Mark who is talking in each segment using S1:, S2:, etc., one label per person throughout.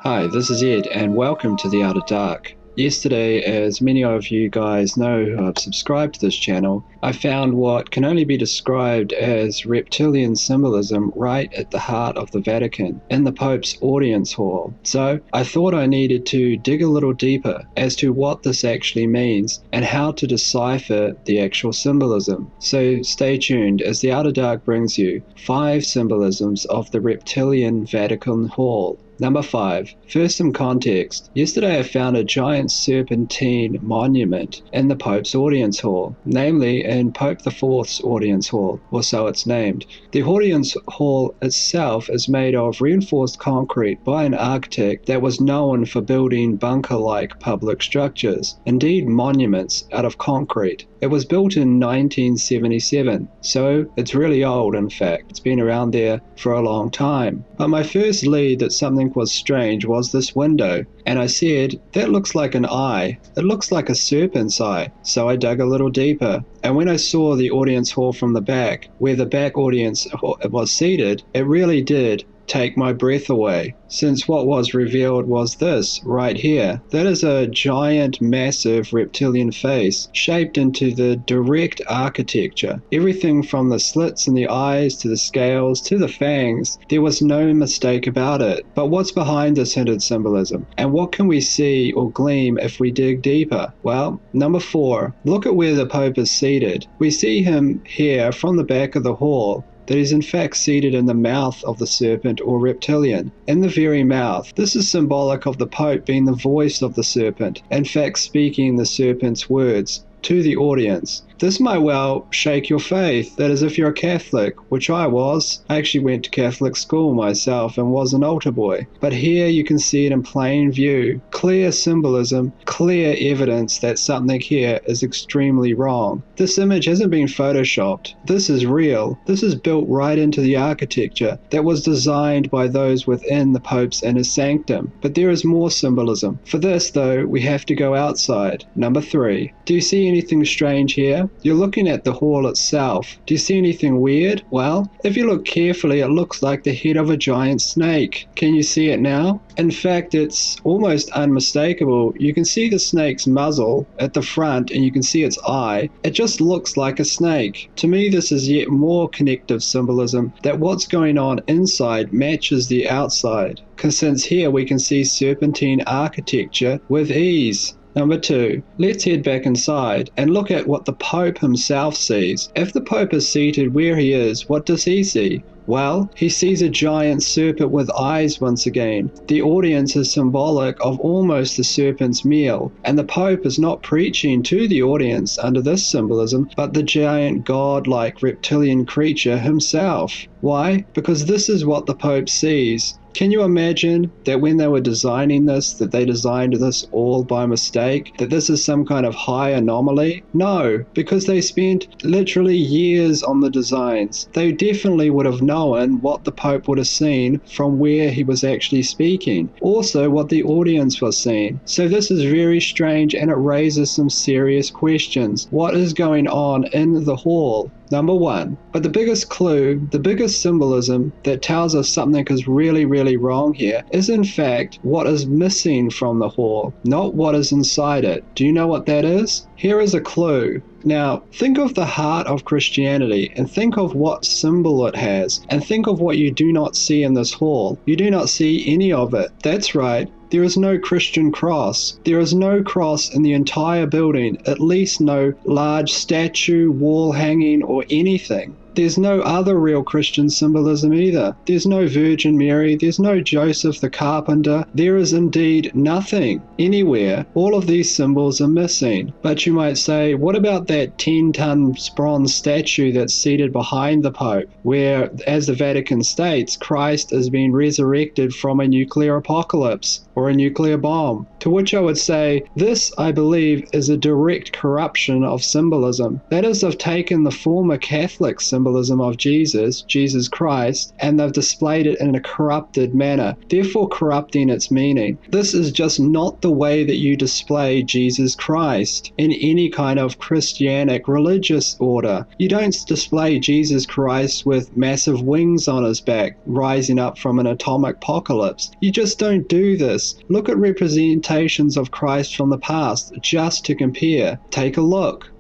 S1: Hi, this is Ed, and welcome to The Outer Dark. Yesterday, as many of you guys know who have subscribed to this channel, I found what can only be described as reptilian symbolism right at the heart of the Vatican, in the Pope's audience hall. So, I thought I needed to dig a little deeper as to what this actually means and how to decipher the actual symbolism. So, stay tuned as The Outer Dark brings you 5 symbolisms of the reptilian Vatican hall. Number 5. First, some context. Yesterday I found a giant serpentine monument in the Pope's audience hall, namely in Pope IV's audience hall, or so it's named. The audience hall itself is made of reinforced concrete by an architect that was known for building bunker-like public structures, indeed monuments out of concrete. It was built in 1977, so it's really old. In fact. It's been around there for a long time. But my first lead that something was strange was this window, and I said, that looks like an eye. It looks like a serpent's eye. So I dug a little deeper, and when I saw the audience hall from the back, where the back audience was seated, it really did take my breath away, since what was revealed was this right here. That is a giant, massive reptilian face shaped into the direct architecture. Everything from the slits in the eyes to the scales to the fangs, there was no mistake about it. But what's behind this hinted symbolism, and what can we see or glean if we dig deeper? Well, number 4, look at where the Pope is seated. We see him here from the back of the hall, that is in fact seated in the mouth of the serpent or reptilian, in the very mouth. This is symbolic of the Pope being the voice of the serpent, in fact speaking the serpent's words to the audience. This might well shake your faith. That is, if you're a Catholic, which I was. I actually went to Catholic school myself and was an altar boy. But here you can see it in plain view. Clear symbolism, clear evidence that something here is extremely wrong. This image hasn't been photoshopped. This is real. This is built right into the architecture that was designed by those within the Pope's inner sanctum. But there is more symbolism. For this, though, we have to go outside. Number 3. Do you see anything strange here? You're looking at the hall itself. Do you see anything weird? Well, if you look carefully, it looks like the head of a giant snake. Can you see it now? In fact, it's almost unmistakable. You can see the snake's muzzle at the front and you can see its eye. It just looks like a snake. To me, this is yet more connective symbolism that what's going on inside matches the outside. Because since here we can see serpentine architecture with ease. Number 2, let's head back inside and look at what the Pope himself sees. If the Pope is seated where he is, what does he see? Well, he sees a giant serpent with eyes once again. The audience is symbolic of almost the serpent's meal, and the Pope is not preaching to the audience under this symbolism, but the giant god-like reptilian creature himself. Why? Because this is what the Pope sees. Can you imagine that when they were designing this, that they designed this all by mistake? That this is some kind of high anomaly? No, because they spent literally years on the designs. They definitely would have known what the Pope would have seen from where he was actually speaking. Also, what the audience was seeing. So this is very strange and it raises some serious questions. What is going on in the hall? Number 1. But the biggest clue, the biggest symbolism that tells us something is really wrong here is in fact what is missing from the hall, not what is inside it. Do you know what that is? Here is a clue. Now, think of the heart of Christianity and think of what symbol it has and think of what you do not see in this hall. You do not see any of it. That's right. There is no Christian cross. There is no cross in the entire building, at least no large statue, wall hanging, or anything. There's no other real Christian symbolism either. There's no Virgin Mary, there's no Joseph the carpenter. There is indeed nothing anywhere. All of these symbols are missing. But you might say, what about that 10-ton bronze statue that's seated behind the Pope, where, as the Vatican states, Christ is being resurrected from a nuclear apocalypse or a nuclear bomb? To which I would say, this, I believe, is a direct corruption of symbolism. That is, they've taken the former Catholic symbolism symbolism of Jesus Christ, and they've displayed it in a corrupted manner, therefore corrupting its meaning. This is just not the way that you display Jesus Christ in any kind of Christianic religious order. You don't display Jesus Christ with massive wings on his back, rising up from an atomic apocalypse. You just don't do this. Look at representations of Christ from the past, just to compare. Take a look.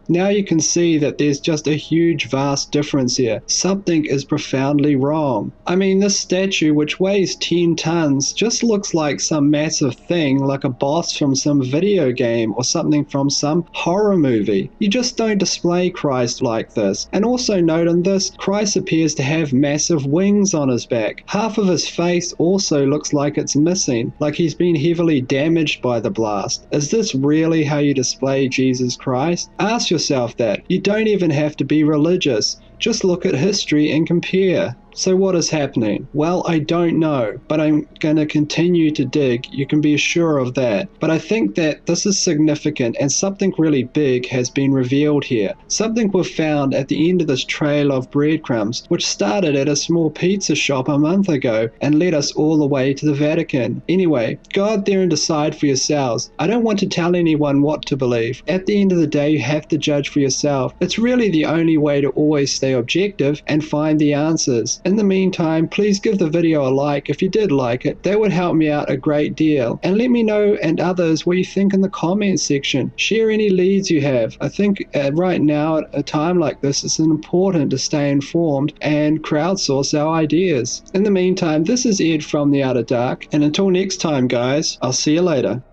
S1: Now you can see that there's just a huge, vast difference here. Something is profoundly wrong. I mean, this statue, which weighs 10 tons, just looks like some massive thing, like a boss from some video game or something from some horror movie. You just don't display Christ like this. And also note in this, Christ appears to have massive wings on his back. Half of his face also looks like it's missing, like he's been heavily damaged by the blast. Is this really how you display Jesus Christ? Ask yourself that. You don't even have to be religious. Just look at history and compare. So what is happening? Well, I don't know, but I'm going to continue to dig. You can be sure of that. But I think that this is significant and something really big has been revealed here. Something we've found at the end of this trail of breadcrumbs, which started at a small pizza shop a month ago and led us all the way to the Vatican. Anyway, go out there and decide for yourselves. I don't want to tell anyone what to believe. At the end of the day, you have to judge for yourself. It's really the only way to always stay objective and find the answers. In the meantime, please give the video a like if you did like it. That would help me out a great deal. And let me know and others what you think in the comments section. Share any leads you have. I think right now at a time like this, it's important to stay informed and crowdsource our ideas. In the meantime, this is Ed from The Outer Dark, and until next time guys, I'll see you later.